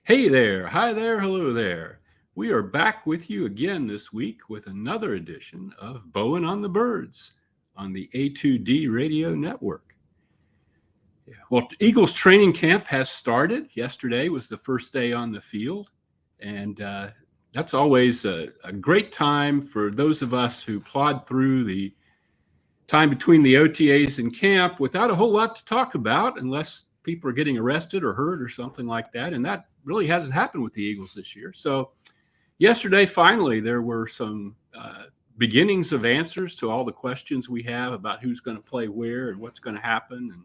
Hey there, hi there, hello there. We are back with you again this week with another edition of Bowen on the Birds on the A2D radio network. Yeah. Well, Eagles training camp has started. Yesterday was the first day on the field, and that's always a great time for those of us who plod through the time between the OTAs and camp without a whole lot to talk about unless people are getting arrested or hurt or something like that. And that really hasn't happened with the Eagles this year. So yesterday, finally, there were some beginnings of answers to all the questions we have about who's going to play where and what's going to happen and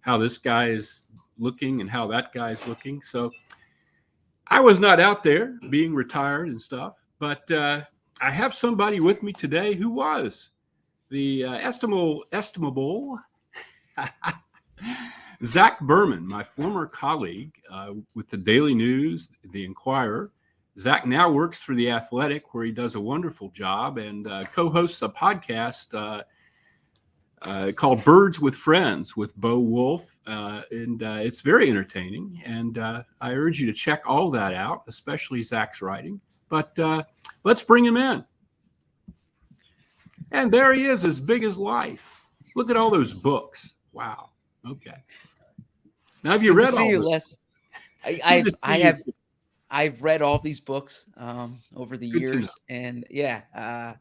how this guy is looking and how that guy is looking. So I was not out there being retired and stuff, but I have somebody with me today who was the estimable Zach Berman, my former colleague with the Daily News, the Inquirer. Zach now works for The Athletic, where he does a wonderful job and co-hosts a podcast called Birds with Friends with Bo Wolf. And it's very entertaining. And I urge you to check all that out, especially Zach's writing. But let's bring him in. And there he is, as big as life. Look at all those books. Wow. Okay. Now, have you read all you, Les? I've read all these books over the years, and no,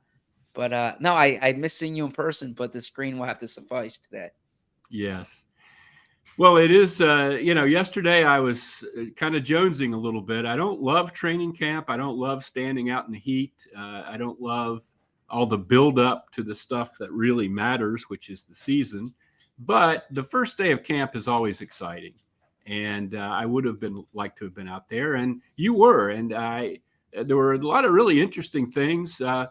I miss seeing you in person, but the screen will have to suffice today. Yes. Well, it is, yesterday I was kind of jonesing a little bit. I don't love training camp. I don't love standing out in the heat. I don't love all the build up to the stuff that really matters, which is the season. But the first day of camp is always exciting. And I would have liked to have been out there, and you were. And there were a lot of really interesting things. I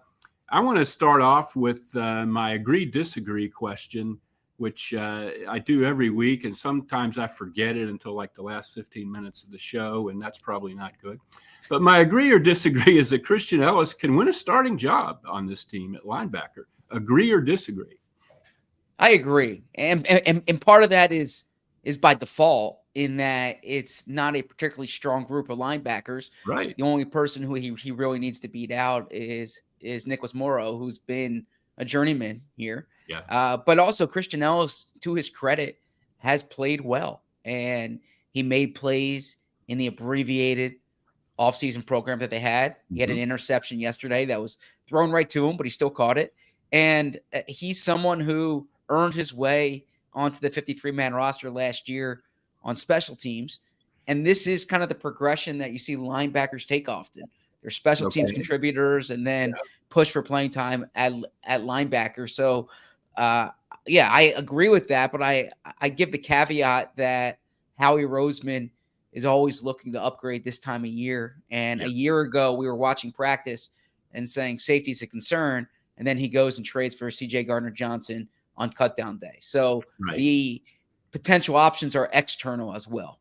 want to start off with my agree-disagree question, which I do every week, and sometimes I forget it until like the last 15 minutes of the show, and that's probably not good. But my agree or disagree is that Christian Ellis can win a starting job on this team at linebacker. Agree or disagree? I agree, and part of that is by default in that it's not a particularly strong group of linebackers. Right. The only person who he really needs to beat out is Nicholas Morrow, who's been a journeyman here. Yeah. But also Christian Ellis, to his credit, has played well, and he made plays in the abbreviated offseason program that they had. He had an interception yesterday that was thrown right to him, but he still caught it. And he's someone who earned his way onto the 53-man roster last year on special teams. And this is kind of the progression that you see linebackers take often. They're special teams contributors and then push for playing time at linebacker. So, I agree with that. But I give the caveat that Howie Roseman is always looking to upgrade this time of year. And a year ago, we were watching practice and saying safety is a concern. And then he goes and trades for C.J. Gardner-Johnson on cutdown day. So the potential options are external as well.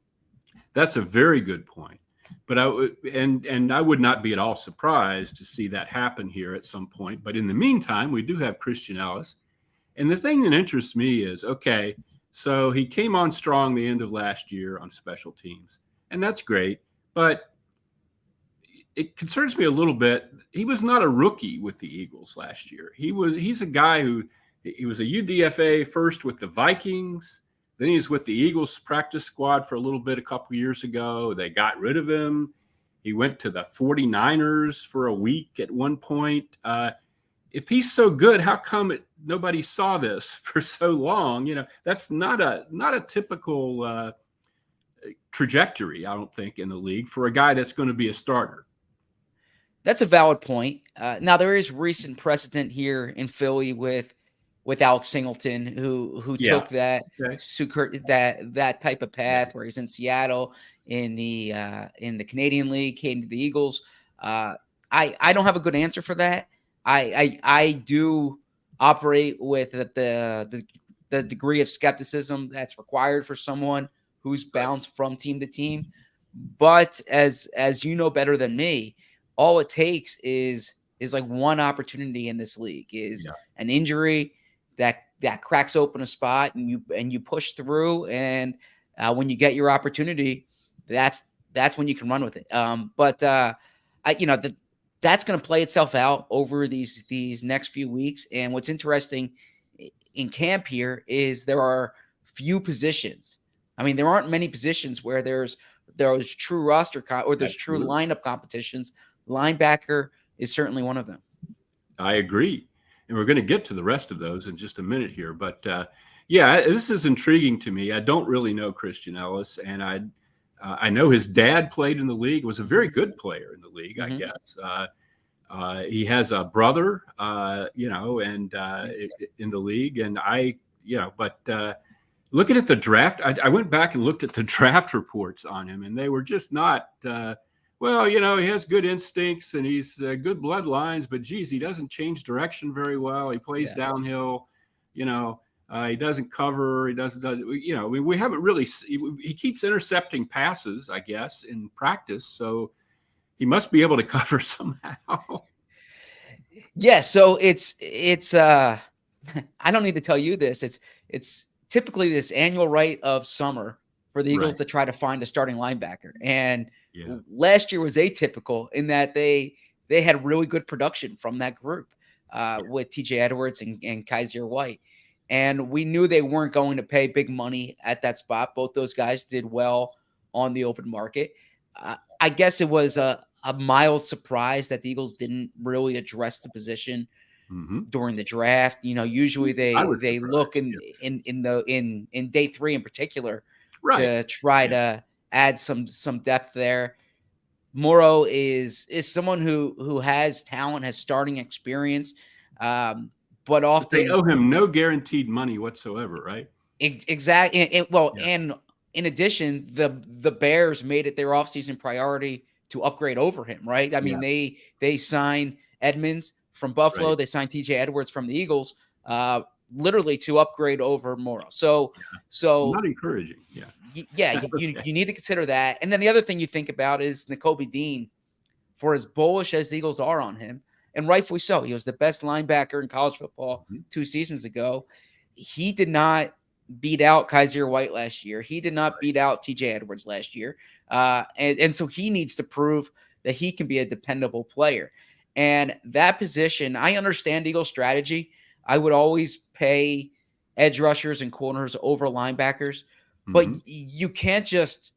That's a very good point. But I would not be at all surprised to see that happen here at some point. But in the meantime, we do have Christian Ellis. And the thing that interests me is, okay, so he came on strong the end of last year on special teams. And that's great. But it concerns me a little bit. He was not a rookie with the Eagles last year. He's a guy who he was a UDFA first with the Vikings. Then he was with the Eagles practice squad for a little bit a couple years ago. They got rid of him. He went to the 49ers for a week at one point. If he's so good, how come nobody saw this for so long? That's not a typical trajectory, I don't think, in the league for a guy that's going to be a starter. That's a valid point. Now, there is recent precedent here in Philly with Alex Singleton, who took that type of path where he's in Seattle in the Canadian League, came to the Eagles. I don't have a good answer for that. I do operate with the degree of skepticism that's required for someone who's bounced from team to team. But as you know better than me, all it takes is like one opportunity in this league is an injury that cracks open a spot and you push through. And when you get your opportunity, that's that's when you can run with it. That's going to play itself out over these next few weeks. And what's interesting in camp here is there are few positions. I mean, there aren't many positions where there's true roster or there's true lineup competitions. Linebacker is certainly one of them. I agree. And we're going to get to the rest of those in just a minute here. But yeah, this is intriguing to me. I don't really know Christian Ellis, and I know his dad played in the league, was a very good player in the league, I guess. He has a brother, and in the league, and looking at the draft, I went back and looked at the draft reports on him, and they were just not. He has good instincts and he's good bloodlines, but geez, he doesn't change direction very well. He plays downhill, he doesn't cover. He doesn't, we haven't really, he keeps intercepting passes, I guess, in practice. So he must be able to cover somehow. Yeah. So it's I don't need to tell you this. It's typically this annual rite of summer for the Eagles to try to find a starting linebacker. And last year was atypical in that they had really good production from that group with TJ Edwards and Kaiser White. And we knew they weren't going to pay big money at that spot. Both those guys did well on the open market. I guess it was a mild surprise that the Eagles didn't really address the position during the draft. Usually they look in day 3 in particular to try to add some depth there. Morrow is someone who has talent, has starting experience, but often they owe him no guaranteed money whatsoever, right? Exactly. And in addition, the Bears made it their offseason priority to upgrade over him, right? I mean, they signed Edmonds from Buffalo, they signed TJ Edwards from the Eagles, literally to upgrade over Morrow. So not encouraging. You need to consider that. And then the other thing you think about is Nakobe Dean, for as bullish as the Eagles are on him, and rightfully so. He was the best linebacker in college football 2 seasons ago. He did not beat out Kaiser White last year. He did not beat out TJ Edwards last year. And so he needs to prove that he can be a dependable player. And that position, I understand Eagles strategy. I would always pay edge rushers and corners over linebackers, but you can't just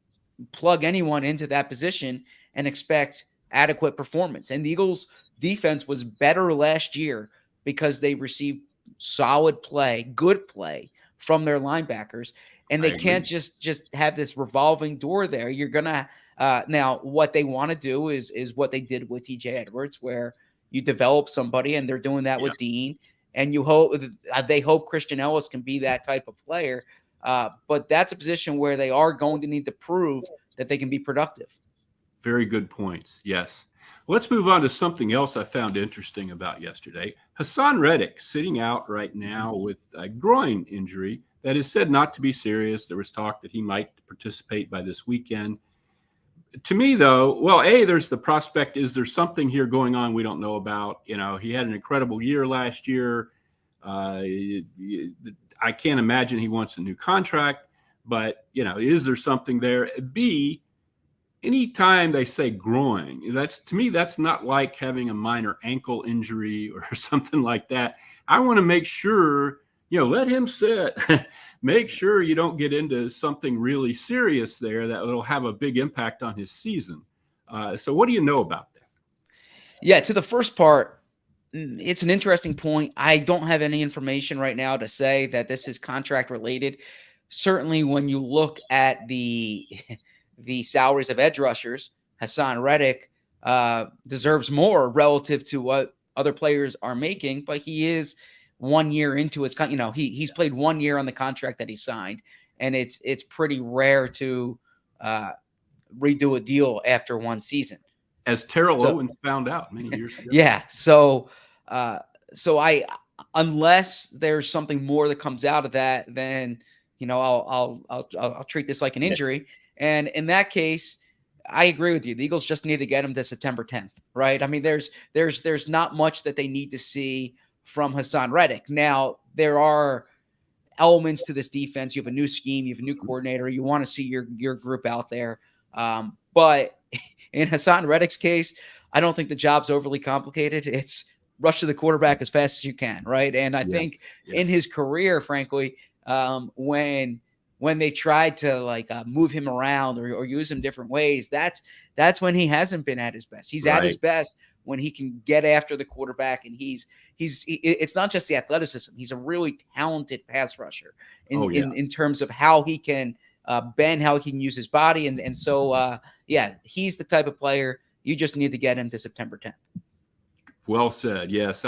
plug anyone into that position and expect adequate performance. And the Eagles defense was better last year because they received solid play, good play from their linebackers. And they can't just have this revolving door there. You're going to now what they want to do is what they did with TJ Edwards, where you develop somebody, and they're doing that with Dean. And they hope Christian Ellis can be that type of player. But that's a position where they are going to need to prove that they can be productive. Very good points. Yes. Let's move on to something else I found interesting about yesterday. Hassan Reddick sitting out right now with a groin injury that is said not to be serious. There was talk that he might participate by this weekend. To me, though, there's the prospect. Is there something here going on we don't know about? He had an incredible year last year. I can't imagine he wants a new contract, but, is there something there? B, anytime they say groin, to me, that's not like having a minor ankle injury or something like that. I want to make sure, let him sit. Make sure you don't get into something really serious there that will have a big impact on his season. So what do you know about that? Yeah, to the first part, it's an interesting point. I don't have any information right now to say that this is contract related. Certainly when you look at the salaries of edge rushers, Hassan Reddick deserves more relative to what other players are making, but he is 1 year into his, he's played 1 year on the contract that he signed, and it's pretty rare to redo a deal after one season, as Terrell Owens found out many years ago. Yeah, so I, unless there's something more that comes out of that, then I'll treat this like an injury, and in that case, I agree with you. The Eagles just need to get him to September 10th, right? I mean, there's not much that they need to see from Hassan Reddick. Now, there are elements to this defense. You have a new scheme, you have a new coordinator. You want to see your group out there But in Hassan Reddick's case, I don't think the job's overly complicated. It's rush to the quarterback as fast as you can, right? And I think in his career, frankly, when they tried to move him around or use him different ways, that's when he hasn't been at his best. He's at his best when he can get after the quarterback, and it's not just the athleticism. He's a really talented pass rusher in terms of how he can bend, how he can use his body, and so he's the type of player you just need to get him to September 10th. Well said. Yes,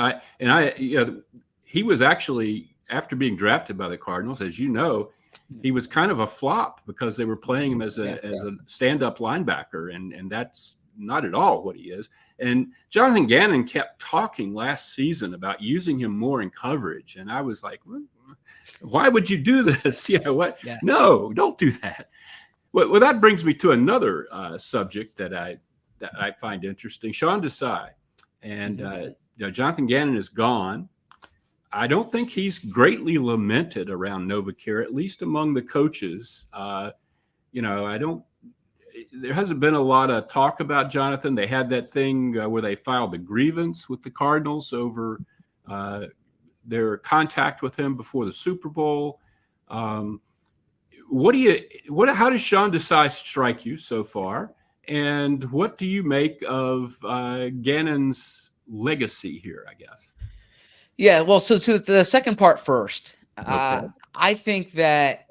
he was actually, after being drafted by the Cardinals, as you know, he was kind of a flop because they were playing him as a stand-up linebacker, and that's not at all what he is. And Jonathan Gannon kept talking last season about using him more in coverage, and I was like, why would you do this? No, don't do that. Well, that brings me to another subject that I find interesting. Sean Desai, and Jonathan Gannon is gone. I don't think he's greatly lamented around NovaCare, at least among the coaches. There hasn't been a lot of talk about Jonathan. They had that thing where they filed the grievance with the Cardinals over their contact with him before the Super Bowl. How does Sean Desai strike you so far? And what do you make of Gannon's legacy here, I guess? Yeah, well, so to the second part first, I think that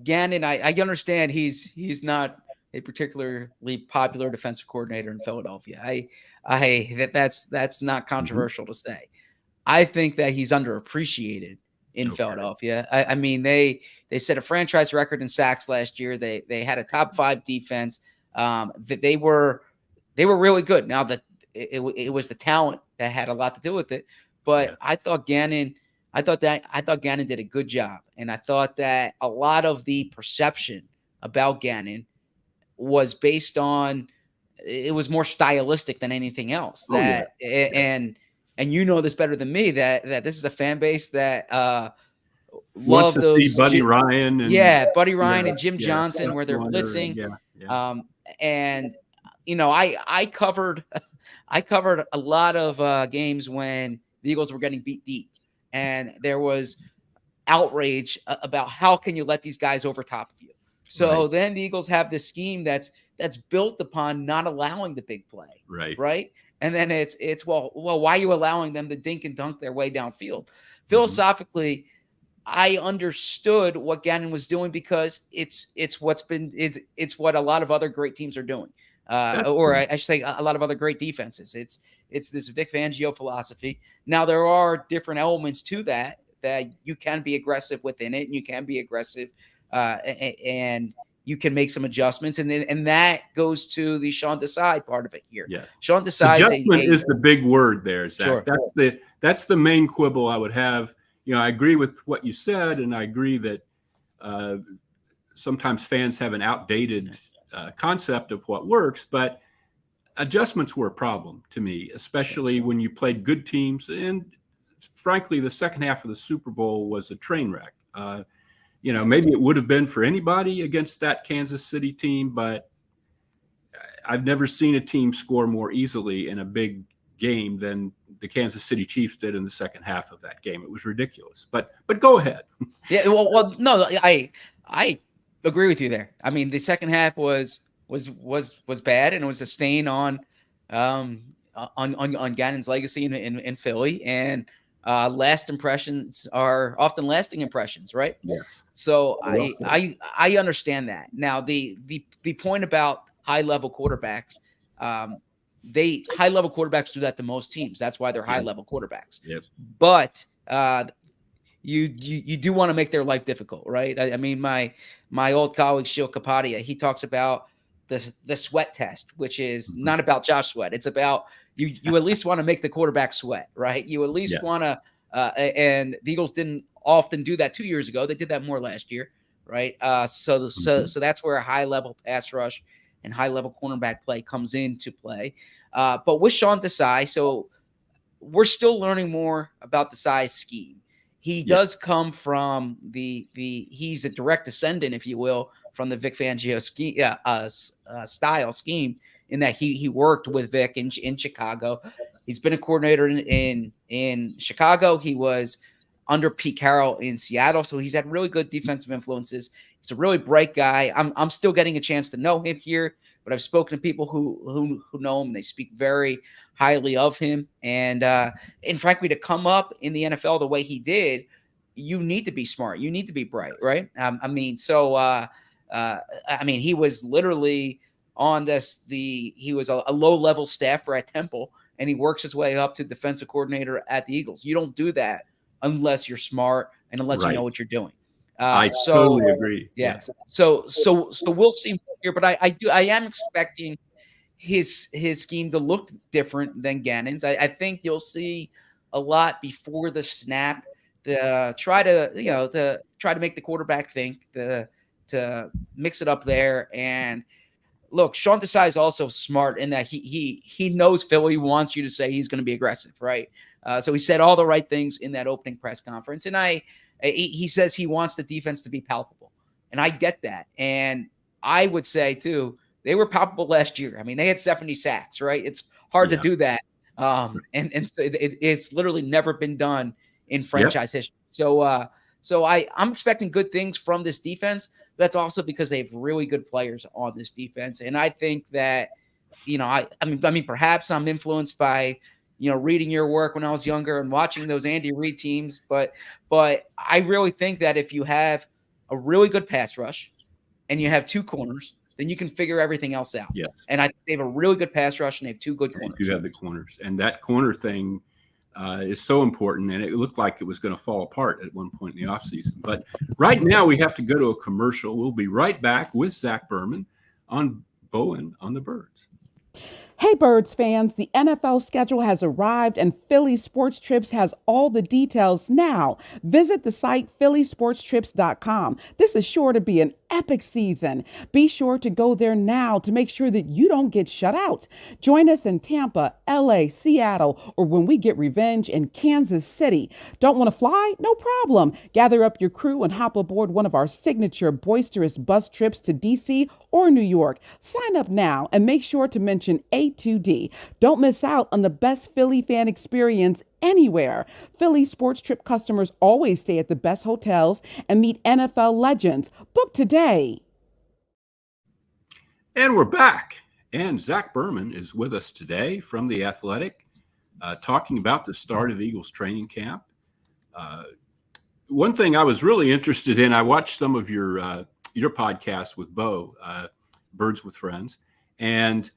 Gannon, I understand he's not a particularly popular defensive coordinator in Philadelphia. That's not controversial to say. I think that he's underappreciated in Philadelphia. I mean, they set a franchise record in sacks last year. They had a top 5 defense. That they were really good. Now that it was the talent that had a lot to do with it, but I thought Gannon did a good job, and I thought that a lot of the perception about Gannon was based on it was more stylistic than anything else. And you know this better than me that this is a fan base that wants to see Buddy Ryan and Jim Johnson where they're blitzing. And I covered a lot of games when the Eagles were getting beat deep, and there was outrage about how can you let these guys over top of you. So then the Eagles have this scheme that's built upon not allowing the big play, right? And then it's well, why are you allowing them to dink and dunk their way downfield? Philosophically, I understood what Gannon was doing because it's what a lot of other great teams are doing, I should say a lot of other great defenses. It's this Vic Fangio philosophy. Now there are different elements to that you can be aggressive within it, and you can be aggressive, and you can make some adjustments, and that goes to the Sean Desai part of it here. Yeah, Sean Desai is the big word there. Zach. Sure. That's the main quibble I would have. I agree with what you said, and I agree that sometimes fans have an outdated concept of what works, but adjustments were a problem to me, especially when you played good teams. And frankly, the second half of the Super Bowl was a train wreck. Maybe it would have been for anybody against that Kansas City team, but I've never seen a team score more easily in a big game than the Kansas City Chiefs did in the second half of that game. It was ridiculous, but go ahead. Yeah. Well, no, I agree with you there. I mean, the second half was bad, and it was a stain on Gannon's legacy in Philly, and last impressions are often lasting impressions, right? Yes. So I understand that. Now the point about high level quarterbacks, high level quarterbacks do that to most teams. That's why they're high level quarterbacks. Yep. But you do want to make their life difficult, right? I mean, my old colleague Sheil Kapadia, he talks about the sweat test, which is not about Josh Sweat. It's about you at least want to make the quarterback sweat, right? You at least want to, and the Eagles didn't often do that 2 years ago. They did that more last year, right? So that's where a high level pass rush and high level cornerback play comes into play. But with Sean Desai, so we're still learning more about Desai's scheme. he does come from he's a direct descendant, if you will, from the Vic Fangio style scheme, in that he worked with Vic in Chicago. He's been a coordinator in Chicago. He was under Pete Carroll in Seattle, so he's had really good defensive influences. He's a really bright guy. I'm still getting a chance to know him here, but I've spoken to people who know him, and they speak very highly of him. And frankly, to come up in the NFL the way he did, you need to be smart. You need to be bright, right? He was literally on he was a low-level staffer at Temple, and he works his way up to defensive coordinator at the Eagles. You don't do that unless you're smart and unless you know what you're doing. I totally agree. Yeah. So we'll see here, but I am expecting his scheme to look different than Gannon's. I think you'll see a lot before the snap to try to make the quarterback think, to mix it up there. And look, Sean Desai is also smart in that he knows Philly wants you to say he's going to be aggressive, right? So he said all the right things in that opening press conference, and he says he wants the defense to be palpable, and I get that. And I would say too, they were palpable last year. I mean, they had 70 sacks, right? It's hard to do that, and so it's literally never been done in franchise history. So I'm expecting good things from this defense. That's also because they have really good players on this defense, and I think that I mean perhaps I'm influenced by reading your work when I was younger and watching those Andy Reid teams, but I really think that if you have a really good pass rush and you have two corners, then you can figure everything else out. Yes. And I think they have a really good pass rush and they have two good corners. You have the corners, and that corner thing is so important, and it looked like it was going to fall apart at one point in the offseason. But right now we have to go to a commercial. We'll be right back with Zach Berman on Bowen on the Birds. Hey Birds fans, the NFL schedule has arrived and Philly Sports Trips has all the details now. Visit the site phillysportstrips.com. This is sure to be an epic season. Be sure to go there now to make sure that you don't get shut out. Join us in Tampa, LA, Seattle, or when we get revenge in Kansas City. Don't want to fly? No problem. Gather up your crew and hop aboard one of our signature boisterous bus trips to DC or New York. Sign up now and make sure to mention A2D. Don't miss out on the best Philly fan experience anywhere. Philly Sports Trip customers always stay at the best hotels and meet NFL legends. Book today. And we're back. And Zach Berman is with us today from The Athletic, talking about the start of Eagles training camp. One thing I was really interested in, I watched some of your podcast with Bo, Birds with Friends, and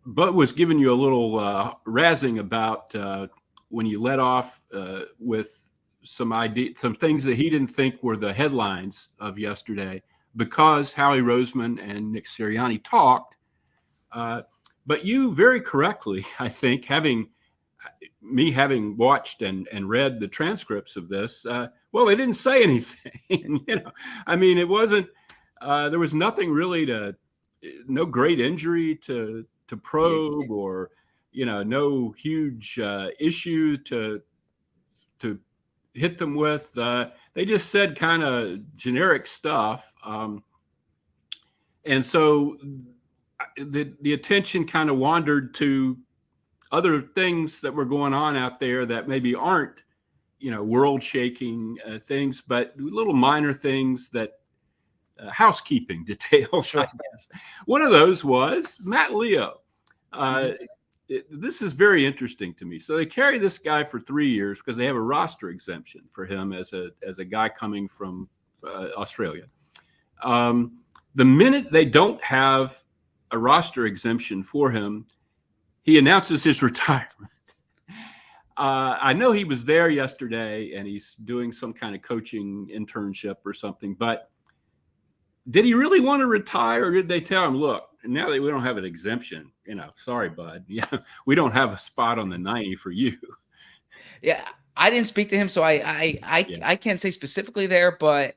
Bo was giving you a little razzing about when you let off with some things that he didn't think were the headlines of yesterday, because Howie Roseman and Nick Sirianni talked. But you very correctly, I think, having watched and read the transcripts of this, well, they didn't say anything. I mean, it wasn't. There was nothing really no great injury to probe, or no huge issue to hit them with. They just said kind of generic stuff, and so the attention kind of wandered to other things that were going on out there that maybe aren't world-shaking things, but little minor things that housekeeping details, I guess. One of those was Matt Leo. This is very interesting to me. So they carry this guy for 3 years because they have a roster exemption for him as a guy coming from Australia. The minute they don't have a roster exemption for him, he announces his retirement. I know he was there yesterday and he's doing some kind of coaching internship or something, but did he really want to retire, or did they tell him, look, now that we don't have an exemption, sorry, bud, we don't have a spot on the 90 for you? Yeah, I didn't speak to him, so I can't say specifically there, but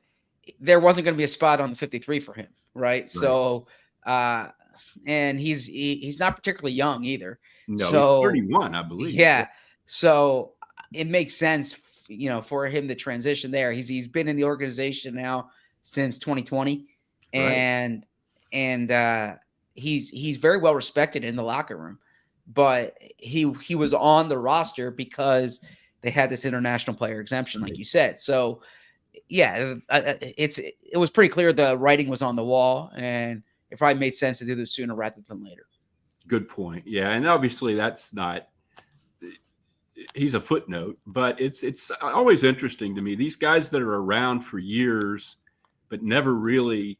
there wasn't going to be a spot on the 53 for him, right? So, and he's not particularly young either. No, so, he's 31, I believe. Yeah. So, it makes sense, for him to transition there. He's been in the organization now since 2020, Right. and he's very well respected in the locker room. But he was on the roster because they had this international player exemption, like Right. you said. So yeah, it was pretty clear the writing was on the wall, and it probably made sense to do this sooner rather than later. Good point. Yeah, and obviously that's not. He's a footnote, but it's always interesting to me. These guys that are around for years, but never really,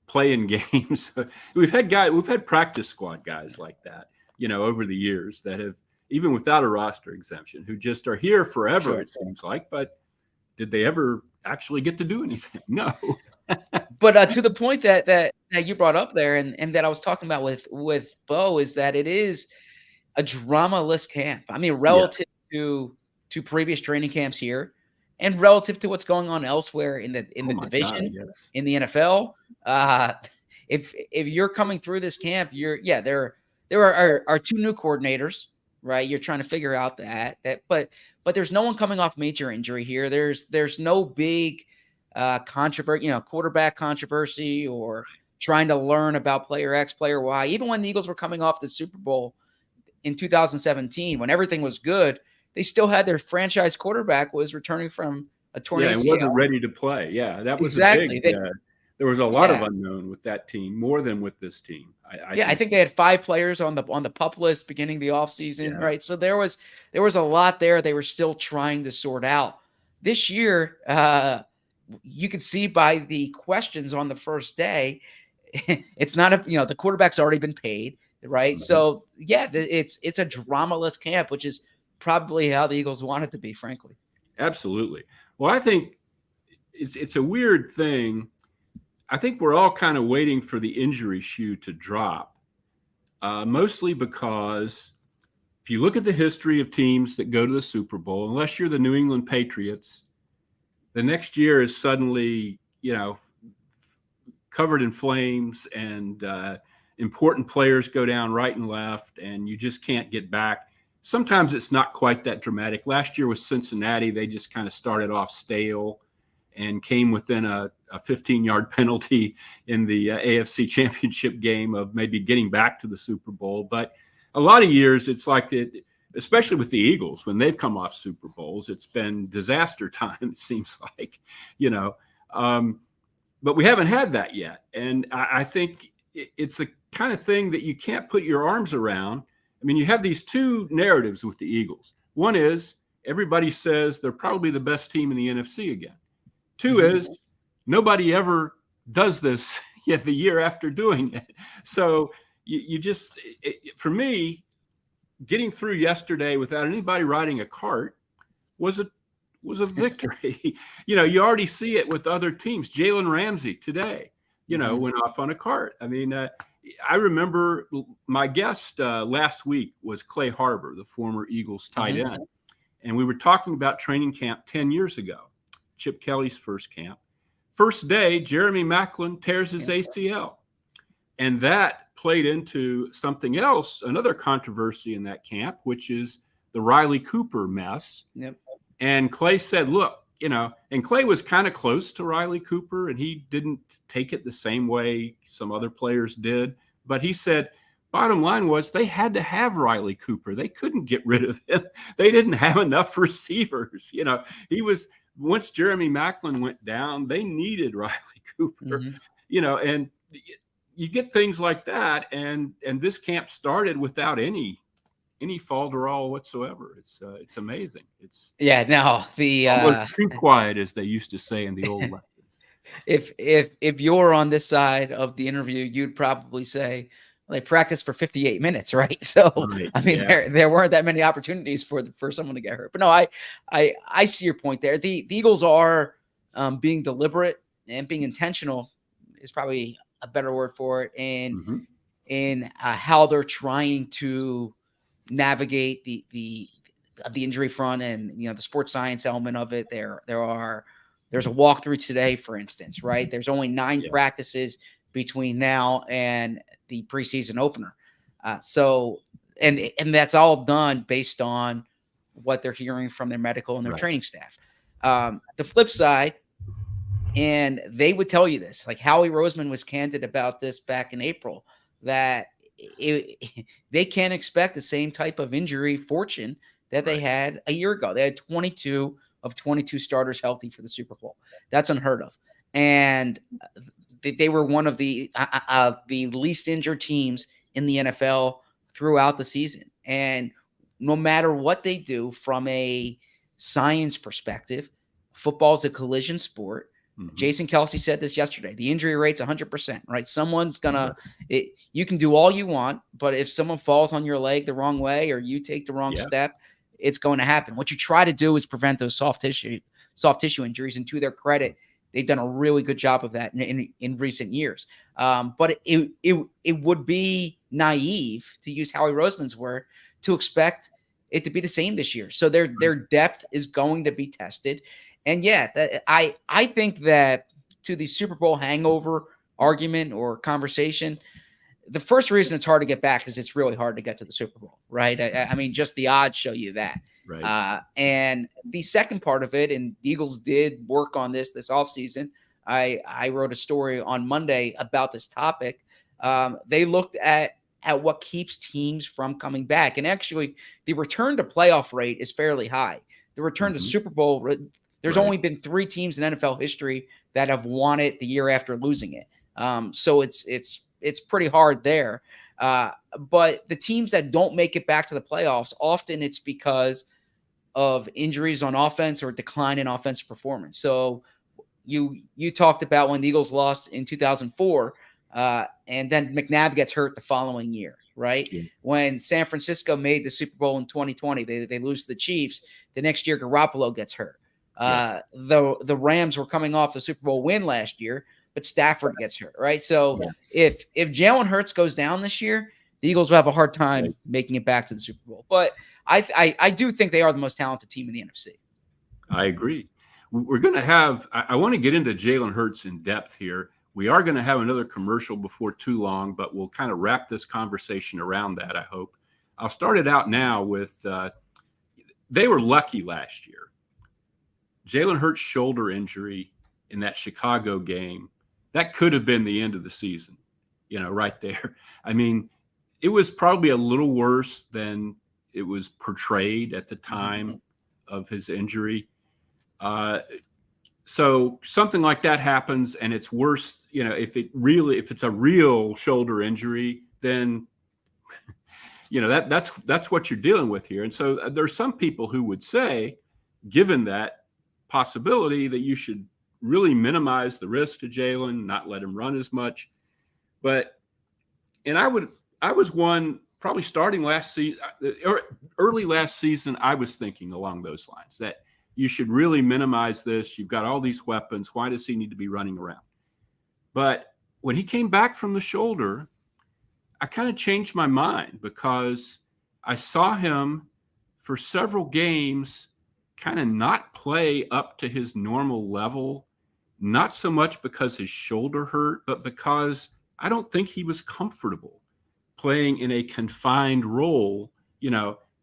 playing games. We've had practice squad guys like that, over the years that have, even without a roster exemption, who just are here forever. Sure. It seems like, but did they ever actually get to do anything? No. But to the point that you brought up there, and that I was talking about with Bo, is that it is a drama-less camp. I mean, Yeah. relative to previous training camps here, and relative to what's going on elsewhere in the Oh my God, division, yes. in the NFL. If you're coming through this camp, there are two new coordinators, right? You're trying to figure out but there's no one coming off major injury here. There's no big controversy, quarterback controversy, or trying to learn about player X, player Y. Even when the Eagles were coming off the Super Bowl in 2017, when everything was good, they still had their franchise quarterback was returning from a torn Yeah, and ACL. wasn't ready to play. Yeah, that was Exactly. a big. There was a lot of Yeah. unknown with that team, more than with this team. I think they had 5 players on the PUP list beginning the offseason, Yeah. right? So there was a lot there they were still trying to sort out. This year, you could see by the questions on the first day, it's not the quarterback's already been paid, right? Mhm. So yeah, it's a dramaless camp, which is probably how the Eagles want it to be, frankly. Absolutely. Well, I think it's a weird thing. I think we're all kind of waiting for the injury shoe to drop, mostly because if you look at the history of teams that go to the Super Bowl, unless you're the New England Patriots, the next year is suddenly, covered in flames, and important players go down right and left, and you just can't get back. Sometimes it's not quite that dramatic. Last year with Cincinnati, they just kind of started off stale and came within a 15-yard penalty in the AFC Championship game of maybe getting back to the Super Bowl. But a lot of years, it's like especially with the Eagles, when they've come off Super Bowls, it's been disaster time, it seems like, but we haven't had that yet. And I think it's the kind of thing that you can't put your arms around. I mean, you have these two narratives with the Eagles. One is everybody says they're probably the best team in the NFC again. Two is nobody ever does this yet the year after doing it. So you just, for me, getting through yesterday without anybody riding a cart was a victory. You already see it with other teams. Jalen Ramsey today, went off on a cart. I mean, I remember my guest last week was Clay Harbor, the former Eagles tight end. And we were talking about training camp 10 years ago, Chip Kelly's first camp. First day, Jeremy Maclin tears his ACL. And that played into something else, another controversy in that camp, which is the Riley Cooper mess. Yep. And Clay said, look, and Clay was kind of close to Riley Cooper, and he didn't take it the same way some other players did. But he said, bottom line was they had to have Riley Cooper. They couldn't get rid of him. They didn't have enough receivers. Once Jeremy Maclin went down, they needed Riley Cooper, and you get things like that. And this camp started without any falderall whatsoever. It's amazing. It's almost too quiet, as they used to say in the old lessons. If you're on this side of the interview, you'd probably say, well, they practiced for 58 minutes, right? So Right. I mean, there weren't that many opportunities for someone to get hurt. But no, I see your point there. The Eagles are being deliberate and being intentional is probably a better word for it, in how they're trying to navigate the injury front and the sports science element of it. There's a walkthrough today, for instance, right? There's only 9 practices between now and the preseason opener. So that's all done based on what they're hearing from their medical and their Right. training staff. The flip side, and they would tell you this, like Howie Roseman was candid about this back in April, that they can't expect the same type of injury fortune that they Right. had a year ago. They had 22 of 22 starters healthy for the Super Bowl. That's unheard of. And they were one of the least injured teams in the NFL throughout the season. And no matter what they do from a science perspective, football's a collision sport. Mhm. Jason Kelsey said this yesterday. The injury rate's 100%, right? Someone's gonna. You can do all you want, but if someone falls on your leg the wrong way or you take the wrong step, it's going to happen. What you try to do is prevent those soft tissue injuries. And to their credit, they've done a really good job of that in recent years. But it would be naive, to use Howie Roseman's word, to expect it to be the same this year. So their depth is going to be tested. And I think that to the Super Bowl hangover argument or conversation, the first reason it's hard to get back is it's really hard to get to the Super Bowl, right? I mean, just the odds show you that. Right. And the second part of it, and the Eagles did work on this offseason. I wrote a story on Monday about this topic. They looked at what keeps teams from coming back. And actually, the return to playoff rate is fairly high. The return to Super Bowl, there's only been 3 teams in NFL history that have won it the year after losing it. So it's pretty hard there. But the teams that don't make it back to the playoffs, often it's because of injuries on offense or decline in offensive performance. So you talked about when the Eagles lost in 2004, and then McNabb gets hurt the following year, right? Yeah. When San Francisco made the Super Bowl in 2020, they lose to the Chiefs. The next year, Garoppolo gets hurt. The Rams were coming off the Super Bowl win last year, but Stafford gets hurt, right? So if Jalen Hurts goes down this year, the Eagles will have a hard time making it back to the Super Bowl. But I do think they are the most talented team in the NFC. I agree. We're going to have – I want to get into Jalen Hurts in depth here. We are going to have another commercial before too long, but we'll kind of wrap this conversation around that, I hope. I'll start it out now with they were lucky last year. Jalen Hurts' shoulder injury in that Chicago game, that could have been the end of the season, right there. I mean, it was probably a little worse than it was portrayed at the time of his injury. So something like that happens, and it's worse, if it's a real shoulder injury, then that's what you're dealing with here. And so there's some people who would say, given that possibility, that you should really minimize the risk to Jalen, not let him run as much. I was one probably starting last season or early last season. I was thinking along those lines that you should really minimize this. You've got all these weapons. Why does he need to be running around? But when he came back from the shoulder, I kind of changed my mind because I saw him for several games kind of not play up to his normal level, not so much because his shoulder hurt, but because I don't think he was comfortable playing in a confined role,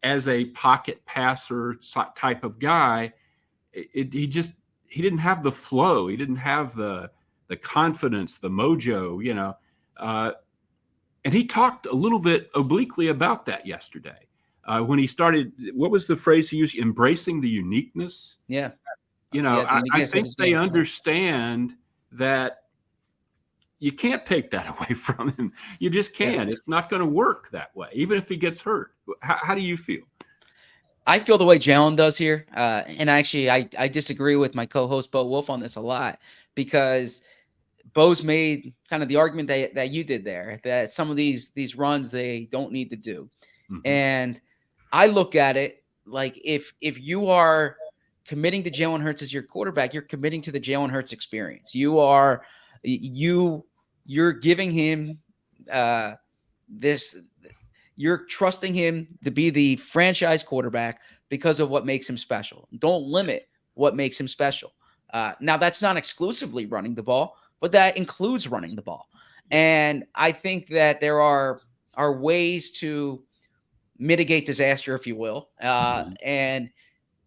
as a pocket passer type of guy. He didn't have the flow. He didn't have the confidence, the mojo, and he talked a little bit obliquely about that yesterday. When he started, what was the phrase he used? Embracing the uniqueness. Yeah. I think they understand that you can't take that away from him. You just can't. Yeah. It's not going to work that way, even if he gets hurt. How do you feel? I feel the way Jalen does here. And actually, I disagree with my co-host, Bo Wolf, on this a lot, because Bo's made kind of the argument that you did there, that some of these runs they don't need to do. Mm-hmm. And I look at it like if you are committing to Jalen Hurts as your quarterback, you're committing to the Jalen Hurts experience. You're giving him you're trusting him to be the franchise quarterback because of what makes him special. Don't limit what makes him special. Now, that's not exclusively running the ball, but that includes running the ball. And I think that there are ways to mitigate disaster, if you will. And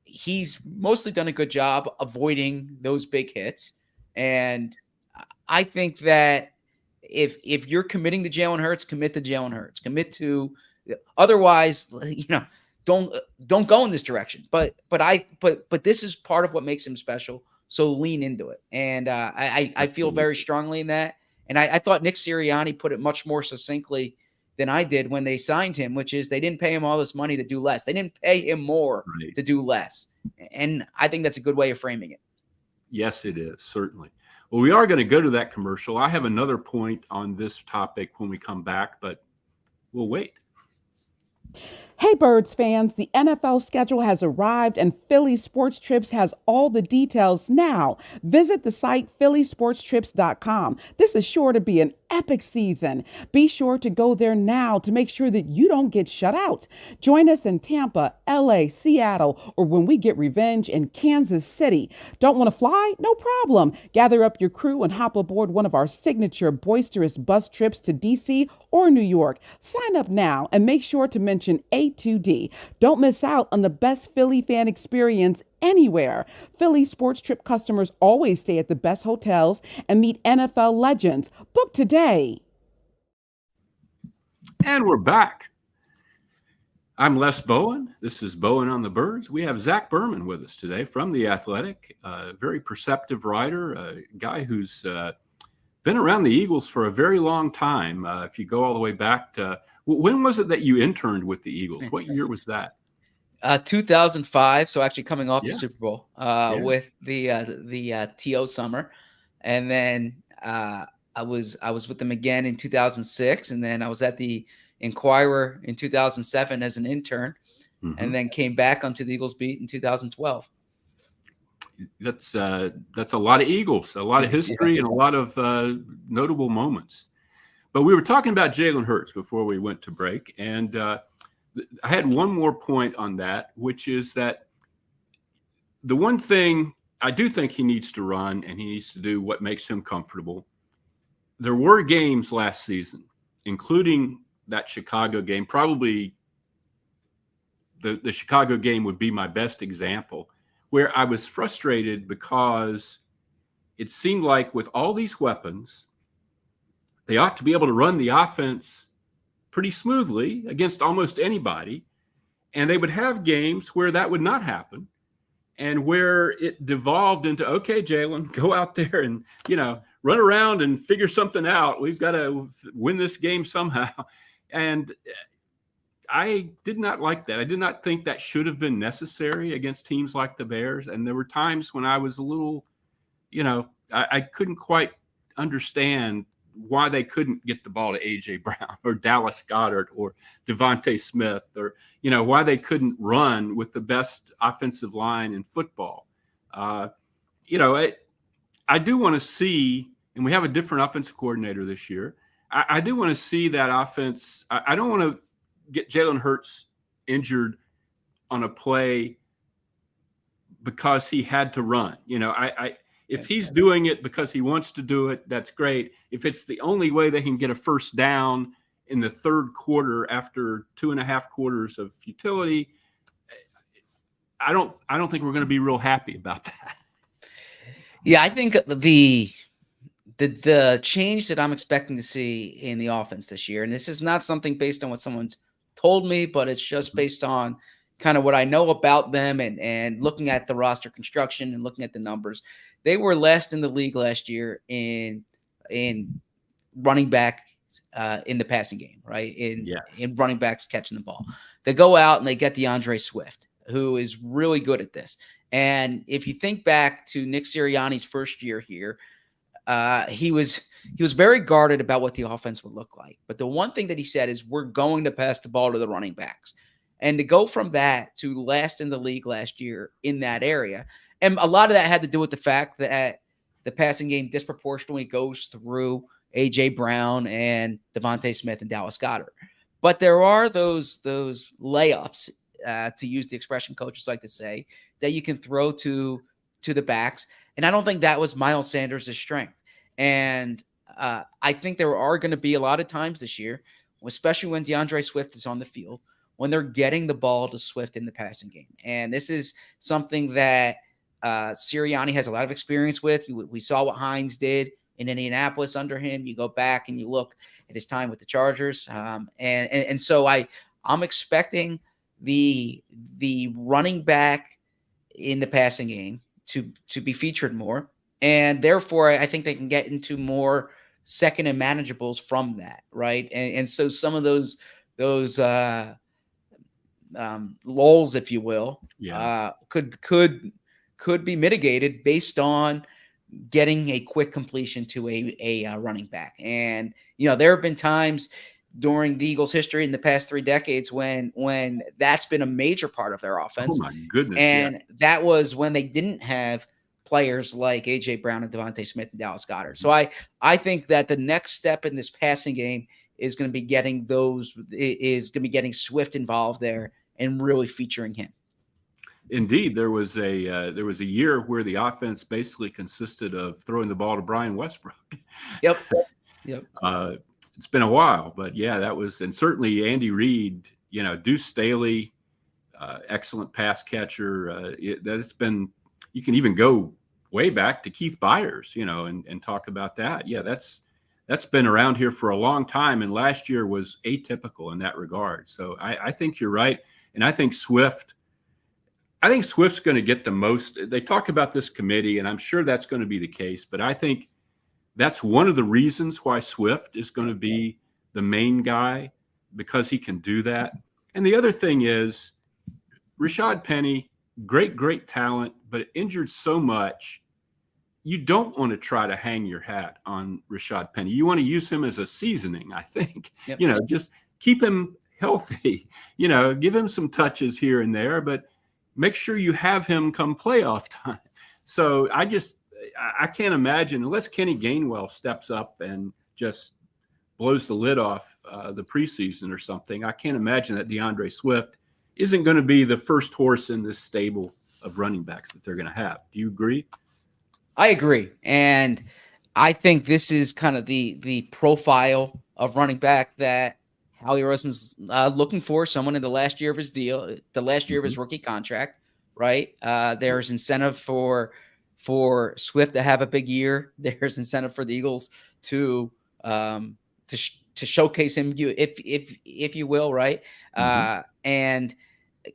he's mostly done a good job avoiding those big hits. And I think that if you're committing to Jalen Hurts, commit to Jalen Hurts. Commit to, otherwise, don't go in this direction. But this is part of what makes him special. So lean into it. And I feel very strongly in that. And I thought Nick Sirianni put it much more succinctly than I did when they signed him, which is they didn't pay him all this money to do less. They didn't pay him more to do less. And I think that's a good way of framing it. Yes, it is, certainly. Well, we are going to go to that commercial. I have another point on this topic when we come back, but we'll wait. Hey, Birds fans, the NFL schedule has arrived and Philly Sports Trips has all the details now. Visit the site phillysportstrips.com. This is sure to be an epic season. Be sure to go there now to make sure that you don't get shut out. Join us in Tampa, LA, Seattle, or when we get revenge in Kansas City. Don't want to fly? No problem. Gather up your crew and hop aboard one of our signature boisterous bus trips to DC or New York. Sign up now and make sure to mention A2D. Don't miss out on the best Philly fan experience anywhere. Philly Sports Trip customers always stay at the best hotels and meet NFL legends. Book today. And we're back. I'm Les Bowen. This is Bowen on the Birds. We have Zach Berman with us today from The Athletic, a very perceptive writer, a guy who's been around the Eagles for a very long time. If you go all the way back to, when was it that you interned with the Eagles? What year was that? 2005. So actually coming off the Super Bowl with the TO summer. And then I was with them again in 2006. And then I was at the Inquirer in 2007 as an intern, and then came back onto the Eagles beat in 2012. That's a lot of Eagles, a lot of history, and a lot of notable moments. But we were talking about Jalen Hurts before we went to break, and I had one more point on that, which is that the one thing I do think he needs to run, and he needs to do what makes him comfortable. There were games last season, including that Chicago game. Probably the Chicago game would be my best example, where I was frustrated because it seemed like with all these weapons, they ought to be able to run the offense pretty smoothly against almost anybody. And they would have games where that would not happen, and where it devolved into, okay, Jalen, go out there and, run around and figure something out. We've got to win this game somehow. And I did not like that. I did not think that should have been necessary against teams like the Bears. And there were times when I was a little, I couldn't quite understand why they couldn't get the ball to A.J. Brown or Dallas Goedert or Devontae Smith, or, why they couldn't run with the best offensive line in football. I do want to see, and we have a different offensive coordinator this year. I do want to see that offense. I don't want to get Jalen Hurts injured on a play because he had to run. If he's doing it because he wants to do it, that's great. If it's the only way they can get a first down in the third quarter after 2.5 quarters of futility, I don't think we're going to be real happy about that. Yeah, I think the change that I'm expecting to see in the offense this year, and this is not something based on what someone's told me, but it's just based on kind of what I know about them and looking at the roster construction and looking at the numbers. They were last in the league last year in running back in the passing game, right? In running backs catching the ball. They go out and they get DeAndre Swift, who is really good at this. And if you think back to Nick Sirianni's first year here, he was very guarded about what the offense would look like. But the one thing that he said is, we're going to pass the ball to the running backs. And to go from that to last in the league last year in that area, and a lot of that had to do with the fact that the passing game disproportionately goes through A.J. Brown and Devontae Smith and Dallas Goedert. But there are those layups, to use the expression coaches like to say, that you can throw to the backs. And I don't think that was Miles Sanders' strength. And I think there are going to be a lot of times this year, especially when DeAndre Swift is on the field, when they're getting the ball to Swift in the passing game. And this is something that Sirianni has a lot of experience with. We saw what Hines did in Indianapolis under him. You go back and you look at his time with the Chargers. And so I'm expecting the running back in the passing game to be featured more. And therefore, I think they can get into more second and manageables from that, right? And so some of those lulls, if you will, could be mitigated based on getting a quick completion to a running back. And there have been times during the Eagles' history in the past 3 decades when that's been a major part of their offense. Oh my goodness! And that was when they didn't have players like A.J. Brown and Devontae Smith and Dallas Goedert. So I think that the next step in this passing game is going to be getting Swift involved there and really featuring him. Indeed, there was a year where the offense basically consisted of throwing the ball to Brian Westbrook. Yep. It's been a while, but yeah, that was, and certainly Andy Reid, Deuce Staley, excellent pass catcher. That's been. You can even go way back to Keith Byers, and talk about that. Yeah, that's been around here for a long time, and last year was atypical in that regard. So I think you're right, and I think Swift's going to get the most. They talk about this committee, and I'm sure that's going to be the case, but I think that's one of the reasons why Swift is going to be the main guy, because he can do that. And the other thing is Rashad Penny, great talent, but injured so much. You don't want to try to hang your hat on Rashad Penny. You want to use him as a seasoning, I think. Yep. Just keep him healthy, give him some touches here and there, but make sure you have him come playoff time. So I can't imagine, unless Kenny Gainwell steps up and just blows the lid off the preseason or something, I can't imagine that DeAndre Swift isn't going to be the first horse in this stable of running backs that they're going to have. Do you agree? I agree. And I think this is kind of the profile of running back that Howie Roseman's looking for, someone in the last year of his deal, the last year of his rookie contract, right? There's incentive for Swift to have a big year. There's incentive for the Eagles to showcase him, if you will, right? And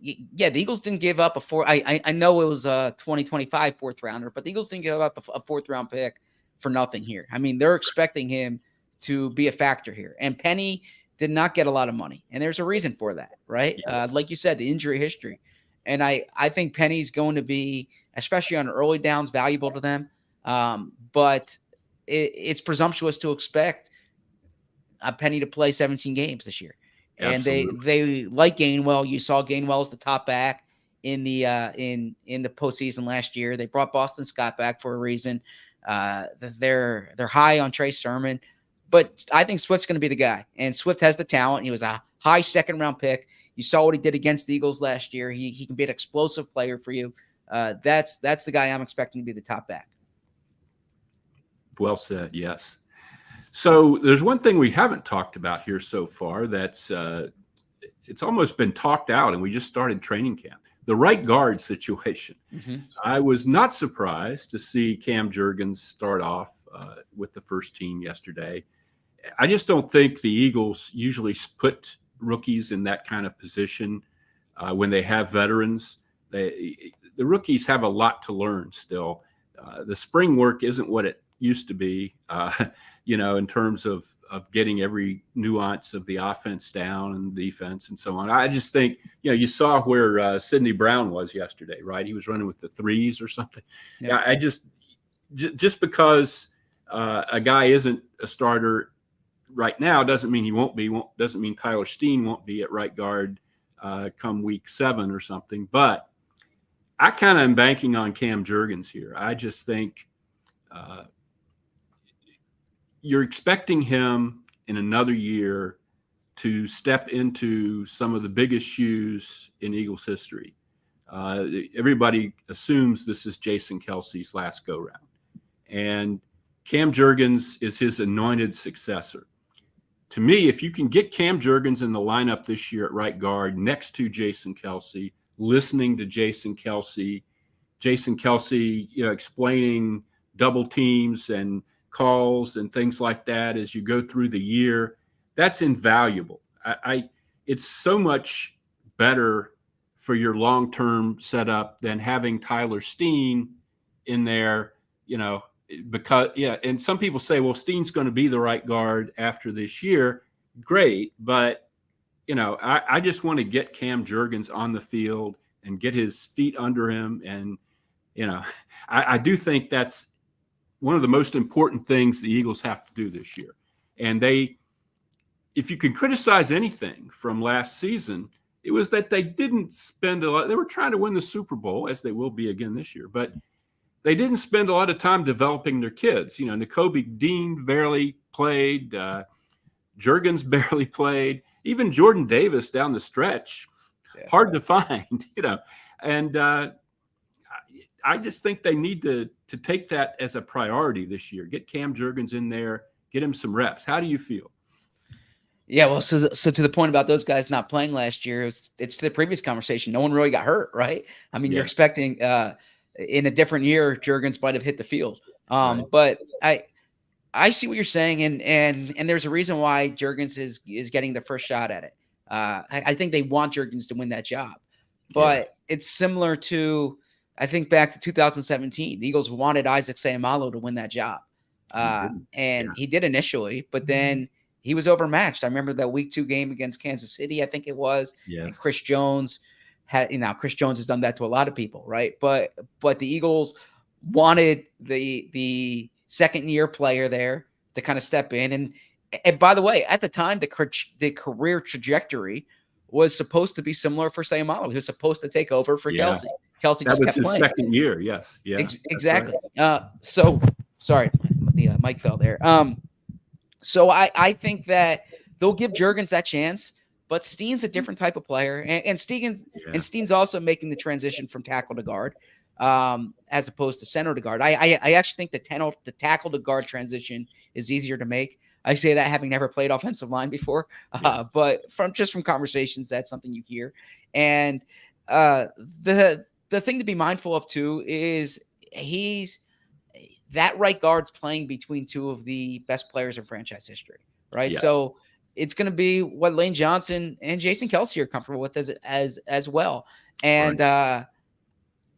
yeah, the Eagles didn't give up a four. I know it was a 2025 fourth rounder, but the Eagles didn't give up a fourth round pick for nothing here. I mean, they're expecting him to be a factor here. And Penny did not get a lot of money, and there's a reason for that, right? Yeah. Like you said, the injury history. And I think Penny's going to be, especially on early downs, valuable to them. But it's presumptuous to expect a Penny to play 17 games this year. And they like Gainwell. You saw Gainwell as the top back in the postseason last year. They brought Boston Scott back for a reason. They're high on Trey Sermon, but I think Swift's going to be the guy. And Swift has the talent. He was a high second round pick. You saw what he did against the Eagles last year. He can be an explosive player for you. That's the guy I'm expecting to be the top back. Well said. Yes. So there's one thing we haven't talked about here so far that's it's almost been talked out, and we just started training camp. The right guard situation. I was not surprised to see Cam Jurgens start off with the first team yesterday. I just don't think the Eagles usually put rookies in that kind of position when they have veterans. The rookies have a lot to learn still. The spring work isn't what it used to be, in terms of getting every nuance of the offense down and defense and so on. I just think, you saw where Sidney Brown was yesterday, right? He was running with the threes or something. Yeah. I just because a guy isn't a starter right now doesn't mean he won't be. Doesn't mean Tyler Steen won't be at right guard come week 7 or something. But I kind of am banking on Cam Jurgens here. I just think you're expecting him in another year to step into some of the biggest shoes in Eagles history. Everybody assumes this is Jason Kelce's last go-round. And Cam Jurgens is his anointed successor. to me, if you can get Cam Jurgens in the lineup this year at right guard next to Jason Kelce, listening to Jason Kelce, explaining double teams and calls and things like that as you go through the year, that's invaluable. It's so much better for your long-term setup than having Tyler Steen in there, because, and some people say, well, Steen's going to be the right guard after this year. Great. But, I just want to get Cam Jurgens on the field and get his feet under him. And, I do think that's one of the most important things the Eagles have to do this year. And if you can criticize anything from last season, it was that they didn't spend a lot. They were trying to win the Super Bowl, as they will be again this year, but they didn't spend a lot of time developing their kids. Nakobe Dean barely played. Jurgens barely played. Even Jordan Davis down the stretch, hard to find, And I just think they need to take that as a priority this year. Get Cam Jurgens in there, get him some reps. How do you feel? Yeah, well, so to the point about those guys not playing last year, it's the previous conversation. No one really got hurt, right? I mean, you're expecting in a different year, Jurgens might have hit the field. Right. But I see what you're saying, and there's a reason why Jurgens is getting the first shot at it. I think they want Jurgens to win that job, but it's similar to, I think, back to 2017. The Eagles wanted Isaac Seumalo to win that job, he did initially, but then he was overmatched. I remember that week 2 game against Kansas City, I think it was. Yes. And Chris Jones Chris Jones has done that to a lot of people, right? But the Eagles wanted the second-year player there to kind of step in. And by the way, at the time, the career trajectory was supposed to be similar for Seumalo. He was supposed to take over for Kelce. Kelce that just was kept his playing. Second year, yes. Yeah, exactly. Right. So, sorry, the mic fell there. So I think that they'll give Jurgens that chance, but Steen's a different type of player, and Steen's also making the transition from tackle to guard, as opposed to center to guard. I actually think the tackle to guard transition is easier to make. I say that having never played offensive line before, but from conversations, that's something you hear. And the thing to be mindful of too is that right guard's playing between two of the best players in franchise history, right? Yeah. So it's going to be what Lane Johnson and Jason Kelce are comfortable with as well. And right.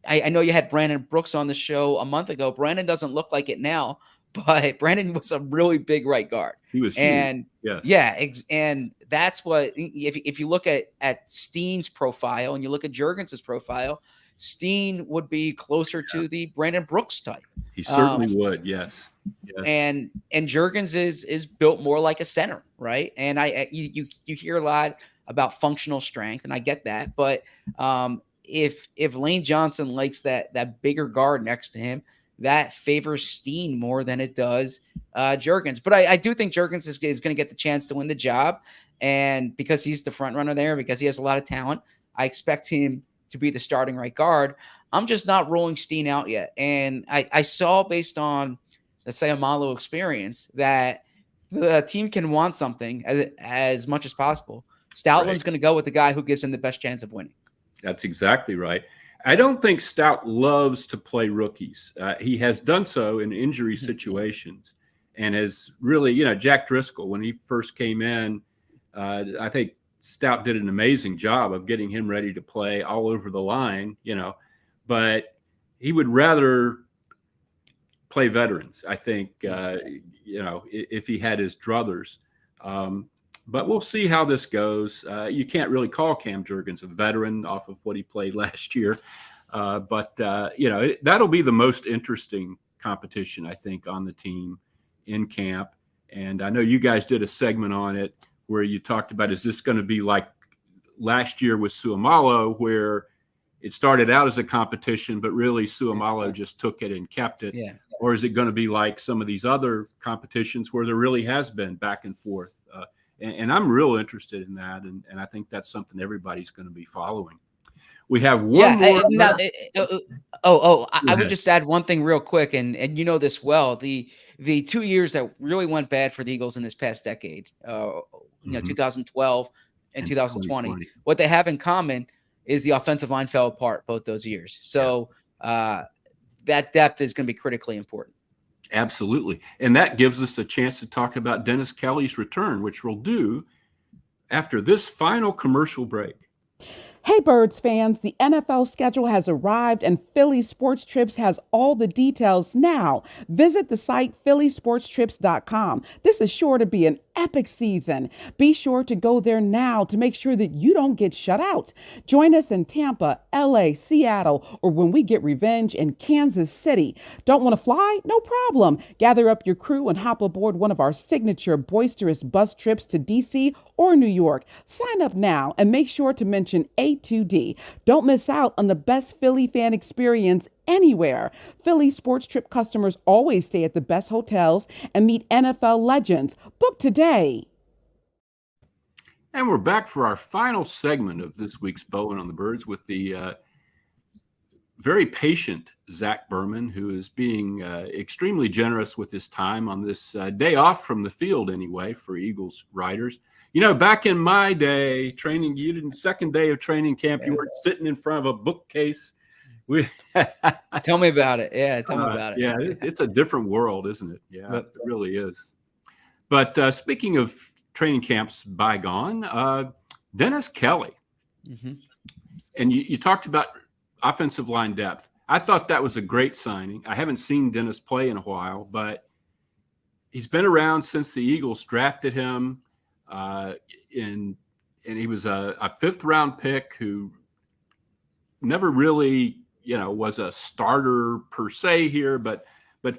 I know you had Brandon Brooks on the show a month ago. Brandon doesn't look like it now, but Brandon was a really big right guard. He was huge. Yes. And that's what, if you look at Steen's profile and you look at Jurgens' profile, Steen would be closer to the Brandon Brooks type. He certainly would. Yes. And Jurgens is built more like a center, right? And you hear a lot about functional strength, and I get that. But if Lane Johnson likes that bigger guard next to him, that favors Steen more than it does Jurgens. But I do think Jurgens is going to get the chance to win the job, and because he's the front runner there, because he has a lot of talent, I expect him to be the starting right guard. I'm just not rolling Steen out yet. And I saw, based on the Seumalo experience, that the team can want something as much as possible. Stoutland's going to go with the guy who gives him the best chance of winning. That's exactly right. I don't think Stout loves to play rookies. He has done so in injury situations, and has really, Jack Driscoll, when he first came in, I think Stout did an amazing job of getting him ready to play all over the line, but he would rather play veterans, I think, if he had his druthers. But we'll see how this goes. You can't really call Cam Jurgens a veteran off of what he played last year. But that'll be the most interesting competition, I think, on the team in camp. And I know you guys did a segment on it where you talked about, is this going to be like last year with Seumalo, where it started out as a competition, but really Seumalo just took it and kept it? Yeah. Or is it going to be like some of these other competitions where there really has been back and forth? And I'm real interested in that. And I think that's something everybody's going to be following. We have one more. I would just add one thing real quick. And you know this well. The the 2 years that really went bad for the Eagles in this past decade, 2012 and 2020, what they have in common is the offensive line fell apart both those years. So that depth is going to be critically important. Absolutely. And that gives us a chance to talk about Dennis Kelly's return, which we'll do after this final commercial break. Hey, Birds fans, the NFL schedule has arrived and Philly Sports Trips has all the details now. Visit the site phillysportstrips.com. This is sure to be an epic season. Be sure to go there now to make sure that you don't get shut out. Join us in Tampa, LA, Seattle, or when we get revenge in Kansas City. Don't want to fly? No problem. Gather up your crew and hop aboard one of our signature boisterous bus trips to DC or New York. Sign up now and make sure to mention A2D. Don't miss out on the best Philly fan experience anywhere. Philly Sports Trip customers always stay at the best hotels and meet NFL legends. Book today. And we're back for our final segment of this week's Bowen on the Birds with the very patient Zach Berman, who is being extremely generous with his time on this day off from the field anyway for Eagles riders. You know, back in my day, second day of training camp, you were sitting in front of a bookcase. Tell me about it. Yeah, tell me about it. Yeah, it's a different world, isn't it? Yeah, it really is. But speaking of training camps bygone, Dennis Kelly. Mm-hmm. And you talked about offensive line depth. I thought that was a great signing. I haven't seen Dennis play in a while, but he's been around since the Eagles drafted him. And he was a fifth-round pick who never really, was a starter per se here, but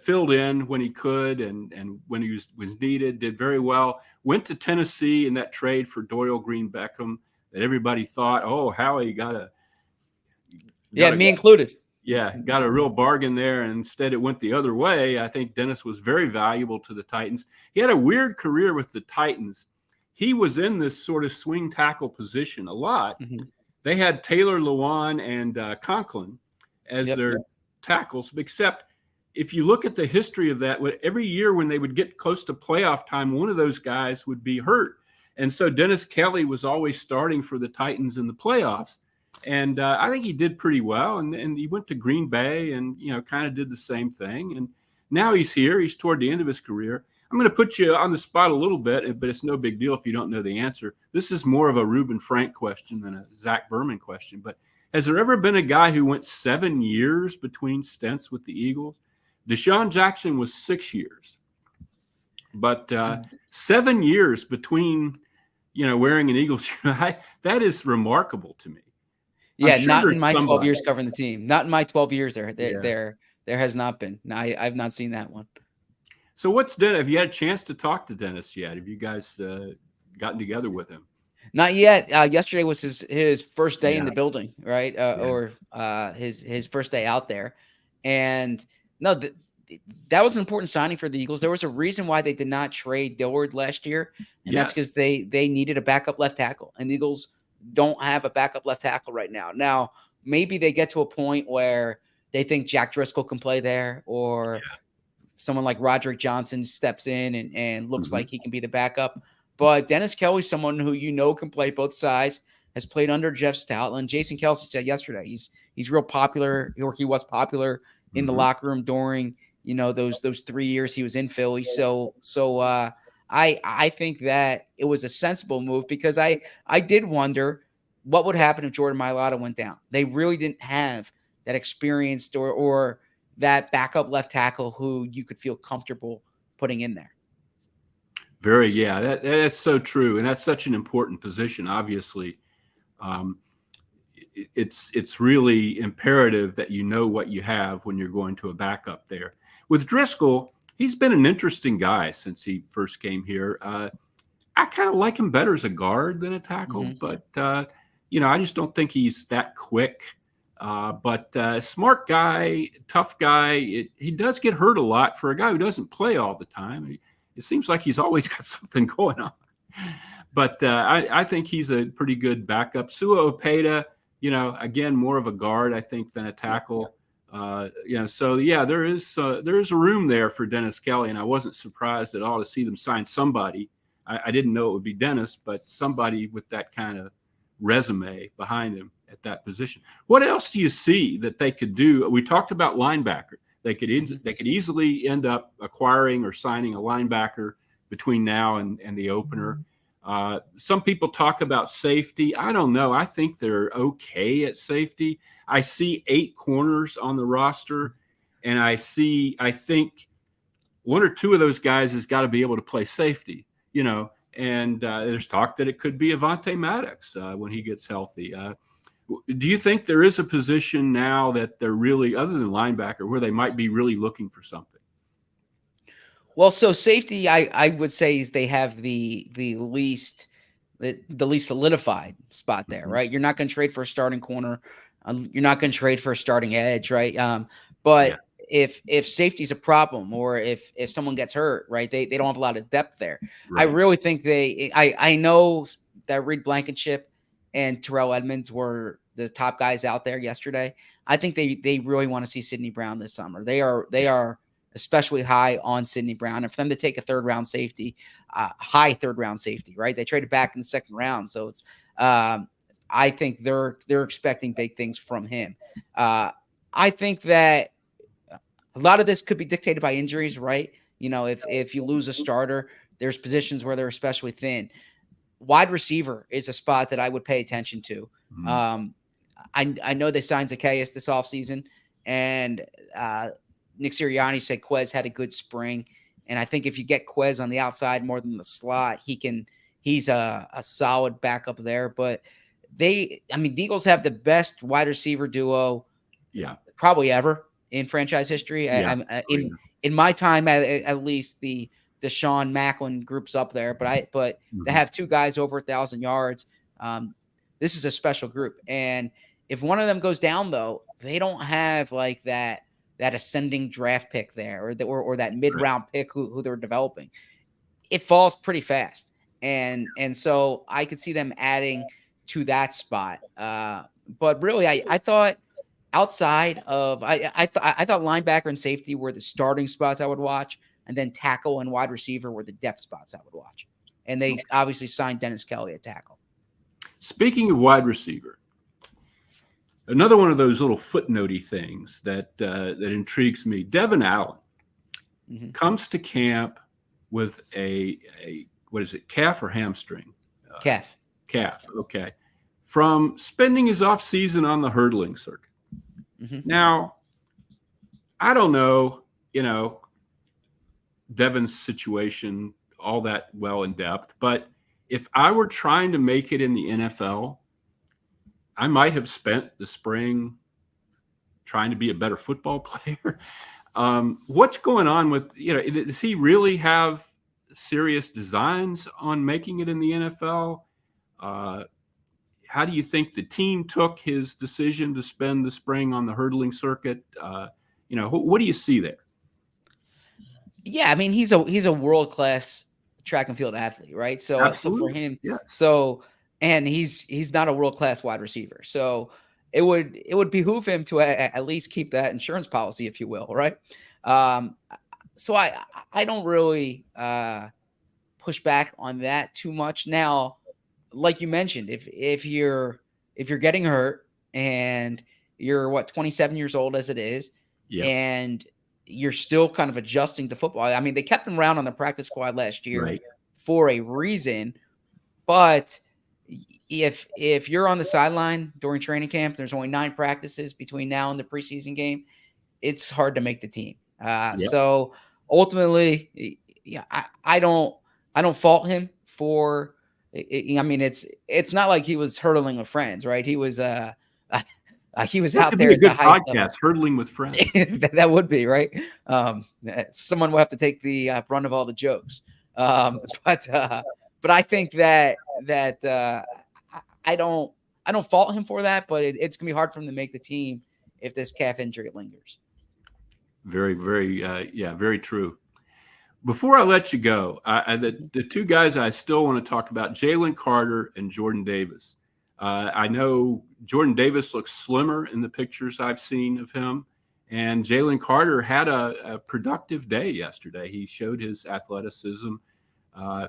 filled in when he could and when he was needed, did very well. Went to Tennessee in that trade for Doyle Green Beckham that everybody thought, oh, Howie got me included. Yeah, got a real bargain there. And instead, it went the other way. I think Dennis was very valuable to the Titans. He had a weird career with the Titans. He was in this sort of swing tackle position a lot. Mm-hmm. They had Taylor Lewan and Conklin as their tackles, except if you look at the history of that, every year when they would get close to playoff time, one of those guys would be hurt. And so Dennis Kelly was always starting for the Titans in the playoffs. And I think he did pretty well. And he went to Green Bay and, kind of did the same thing. And now he's here. He's toward the end of his career. I'm going to put you on the spot a little bit, but it's no big deal if you don't know the answer. This is more of a Reuben Frank question than a Zach Berman question. But has there ever been a guy who went 7 years between stints with the Eagles? Deshaun Jackson was 6 years. But 7 years between, wearing an Eagles shirt, that is remarkable to me. Yeah, sure, not in my 12 years covering the team. Not in my 12 years there has not been. No, I've not seen that one. So have you had a chance to talk to Dennis yet? Have you guys gotten together with him? Not yet. Yesterday was his first day in the building, right? Or his first day out there. And no, that was an important signing for the Eagles. There was a reason why they did not trade Dillard last year, and that's because they needed a backup left tackle. And the Eagles don't have a backup left tackle right now. Now, maybe they get to a point where they think Jack Driscoll can play there, or someone like Roderick Johnson steps in and looks like he can be the backup. But Dennis Kelly's someone who can play both sides, has played under Jeff Stoutland. Jason Kelce said yesterday he's real popular, or he was popular in the locker room during those 3 years he was in Philly. So I think that it was a sensible move, because I did wonder what would happen if Jordan Mailata went down. They really didn't have that experienced or that backup left tackle who you could feel comfortable putting in there. That's so true. And that's such an important position. Obviously, it's really imperative that you know what you have when you're going to a backup there. With Driscoll, he's been an interesting guy since he first came here. I kind of like him better as a guard than a tackle, but I just don't think he's that quick. But smart guy, tough guy. He does get hurt a lot for a guy who doesn't play all the time. It seems like he's always got something going on. But I think he's a pretty good backup. Sua Opeta, again, more of a guard, I think, than a tackle. So there is a room there for Dennis Kelly, and I wasn't surprised at all to see them sign somebody. I didn't know it would be Dennis, but somebody with that kind of resume behind him at that position. What else do you see that they could do? We talked about linebacker. They could easily end up acquiring or signing a linebacker between now and the opener. Some people talk about safety. I don't know. I think they're okay at safety. I see 8 corners on the roster, and I think 1 or 2 of those guys has got to be able to play safety, and there's talk that it could be Avonte Maddox when he gets healthy. Do you think there is a position now that they're really, other than linebacker, where they might be really looking for something? Well, so safety, I would say, is they have the least solidified spot there, right? You're not going to trade for a starting corner. You're not going to trade for a starting edge, right? But if safety's a problem, or if someone gets hurt, right, they don't have a lot of depth there. Right. I really think I know that Reed Blankenship and Terrell Edmonds were the top guys out there yesterday. I think they really want to see Sidney Brown this summer. They are especially high on Sidney Brown, and for them to take a third-round safety, high third-round safety, right? They traded back in the second round, so it's I think they're expecting big things from him. I think that a lot of this could be dictated by injuries, right? If you lose a starter, there's positions where they're especially thin. Wide receiver is a spot that I would pay attention to. I know they signed Zacchaeus this offseason, and Nick Sirianni said Quez had a good spring. And I think if you get Quez on the outside more than the slot, he's a solid backup there. But the Eagles have the best wide receiver duo probably ever in franchise history. In my time, at least the Deshaun Macklin group's up there, but they have 2 guys over 1,000 yards. This is a special group. And if one of them goes down, though, they don't have like that ascending draft pick there, or that mid-round pick who they're developing. It falls pretty fast. And so I could see them adding to that spot. But really, I thought outside of I thought linebacker and safety were the starting spots I would watch, and then tackle and wide receiver were the depth spots I would watch. And they obviously signed Dennis Kelly at tackle. Speaking of wide receiver, another one of those little footnotey things that intrigues me. Devin Allen comes to camp with a what is it, calf or hamstring? Calf. Okay. From spending his off season on the hurdling circuit. Now, I don't know, Devin's situation all that well in depth, but if I were trying to make it in the NFL, I might have spent the spring trying to be a better football player. What's going on with, does he really have serious designs on making it in the NFL? How do you think the team took his decision to spend the spring on the hurdling circuit? What do you see there? Yeah, I mean, he's a world-class track and field athlete, right? So for him, and he's not a world-class wide receiver. So it would behoove him to at least keep that insurance policy, if you will, right? So I don't really push back on that too much. Now, like you mentioned, if you're getting hurt and you're 27 years old as it is, and you're still kind of adjusting to football. I mean, they kept him around on the practice squad last year for a reason, but if you're on the sideline during training camp, there's only 9 practices between now and the preseason game, it's hard to make the team. So ultimately, I don't fault him for. I mean, it's not like he was hurdling with friends, right? He was he was out there. Be a good podcast, hurdling with friends. That would be right. Someone will have to take the brunt of all the jokes. But I think that I don't fault him for that. But it's gonna be hard for him to make the team if this calf injury lingers. Very, very, very true. Before I let you go, the 2 guys I still want to talk about, Jalen Carter and Jordan Davis. I know Jordan Davis looks slimmer in the pictures I've seen of him, And Jalen Carter had a productive day yesterday. He showed his athleticism. I'm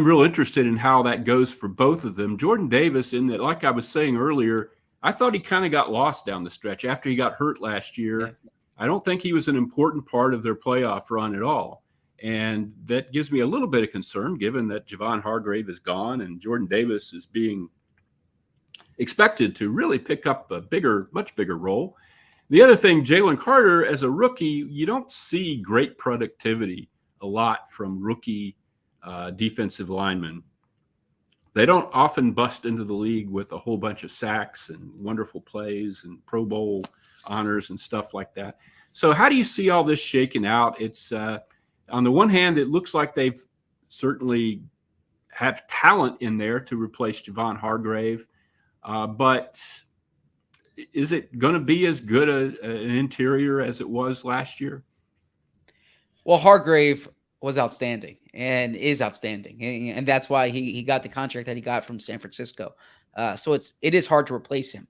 real interested in how that goes for both of them. Jordan Davis, in that, like I was saying earlier, I thought he kind of got lost down the stretch after he got hurt last year. Yeah. I don't think he was an important part of their playoff run at all. And that gives me a little bit of concern, given that Javon Hargrave is gone and Jordan Davis is being expected to really pick up a much bigger role. The other thing, Jalen Carter, as a rookie, you don't see great productivity a lot from rookie defensive linemen. They don't often bust into the league with a whole bunch of sacks and wonderful plays and Pro Bowl honors and stuff like that. So how do you see all this shaking out? It's on the one hand, it looks like they've certainly have talent in there to replace Javon Hargrave, but is it going to be as good an interior as it was last year? Well, Hargrave was outstanding and is outstanding, and that's why he got the contract that he got from San Francisco. So it is hard to replace him.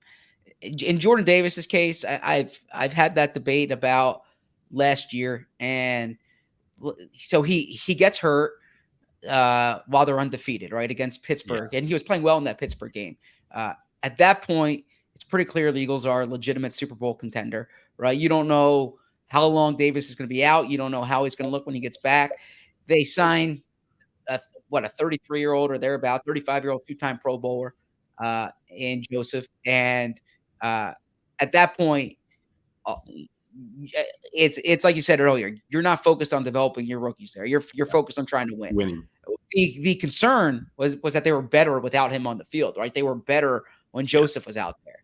In Jordan Davis's case, I've had that debate about last year, and so he gets hurt while they're undefeated, right, against Pittsburgh, and he was playing well in that Pittsburgh game. At that point, it's pretty clear the Eagles are a legitimate Super Bowl contender, right? You don't know how long Davis is going to be out. You don't know how he's going to look when he gets back. They sign a 33-year-old or thereabout, 35-year-old two-time Pro Bowler in Joseph. And at that point, it's like you said earlier, you're not focused on developing your rookies there. You're focused on trying to win. Winning. The concern was that they were better without him on the field, right? They were better when Joseph was out there.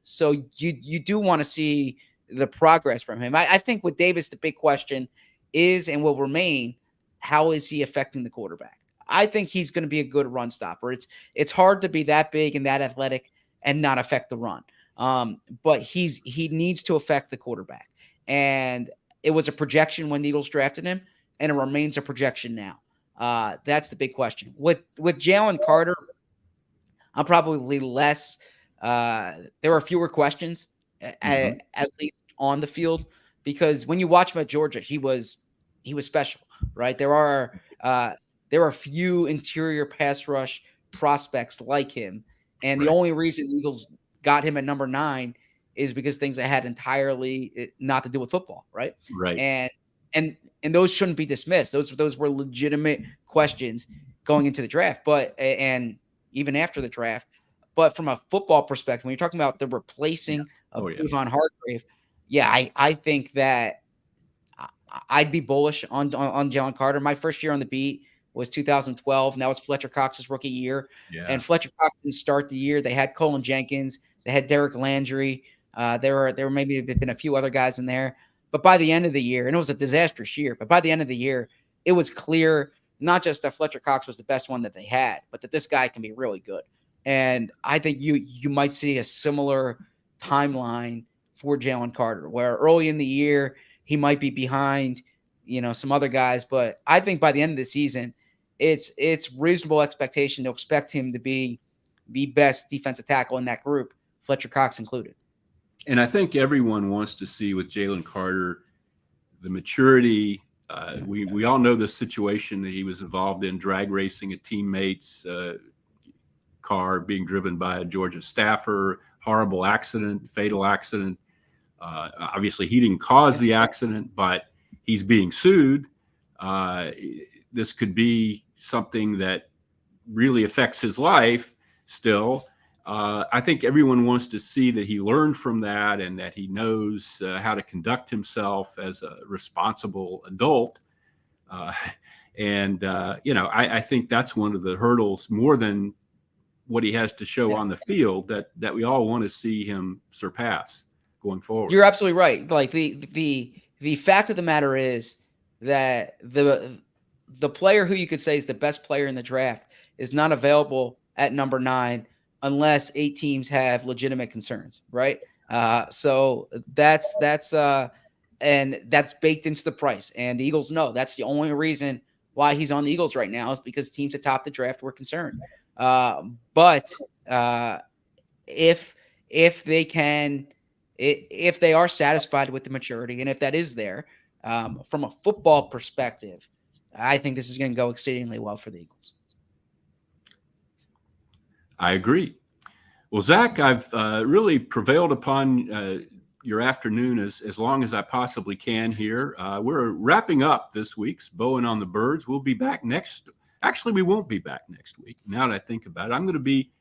So you do want to see the progress from him. I think with Davis, the big question is and will remain, how is he affecting the quarterback? I think he's going to be a good run stopper. It's hard to be that big and that athletic and not affect the run. But he needs to affect the quarterback. And it was a projection when the Eagles drafted him, and it remains a projection now. That's the big question. With Jalen Carter, I'm probably less. There are fewer questions, at least on the field, because when you watch him at Georgia, he was special, right? There are few interior pass rush prospects like him, and the only reason the Eagles got him at number 9 is because things that had entirely not to do with football, right? Right. And those shouldn't be dismissed. Those were legitimate questions going into the draft, and even after the draft. But from a football perspective, when you're talking about the replacing of Javon Hargrave, I think that I'd be bullish on Jalen Carter. My first year on the beat was 2012, and that was Fletcher Cox's rookie year. Yeah. And Fletcher Cox didn't start the year. They had Colin Jenkins. They had Derek Landry. There were maybe been a few other guys in there. But by the end of the year, and it was a disastrous year, but by the end of the year, it was clear not just that Fletcher Cox was the best one that they had, but that this guy can be really good. And I think you might see a similar timeline for Jalen Carter, where early in the year he might be behind, some other guys. But I think by the end of the season, it's reasonable expectation to expect him to be the best defensive tackle in that group, Fletcher Cox included. And I think everyone wants to see with Jalen Carter the maturity. We all know the situation that he was involved in, drag racing a teammate's car being driven by a Georgia staffer, horrible accident, fatal accident. Obviously, he didn't cause the accident, but he's being sued. This could be something that really affects his life still. I think everyone wants to see that he learned from that and that he knows how to conduct himself as a responsible adult. I think that's one of the hurdles, more than what he has to show on the field, that we all want to see him surpass going forward. You're absolutely right. Like the fact of the matter is that the player who you could say is the best player in the draft is not available at number 9 unless 8 teams have legitimate concerns, right? So that's and that's baked into the price. And the Eagles know that's the only reason why he's on the Eagles right now is because teams atop the draft were concerned. But if they can if they are satisfied with the maturity, and if that is there, from a football perspective, I think this is going to go exceedingly well for the Eagles. I agree. Well, Zach, I've really prevailed upon your afternoon as long as I possibly can here. We're wrapping up this week's Bowen on the Birds. We'll be back actually, we won't be back next week. Now that I think about it, I'm going to be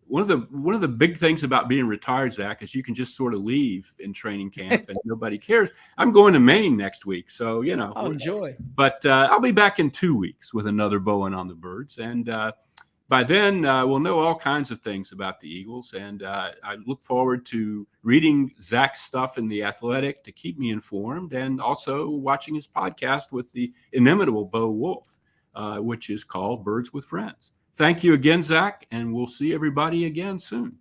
one of the big things about being retired, Zach, is you can just sort of leave in training camp and nobody cares. I'm going to Maine next week, so I'll enjoy. But I'll be back in 2 weeks with another Bowen on the Birds, and by then we'll know all kinds of things about the Eagles. And I look forward to reading Zach's stuff in The Athletic to keep me informed, and also watching his podcast with the inimitable Bo Wolf, which is called Birds with Friends. Thank you again, Zach, and we'll see everybody again soon.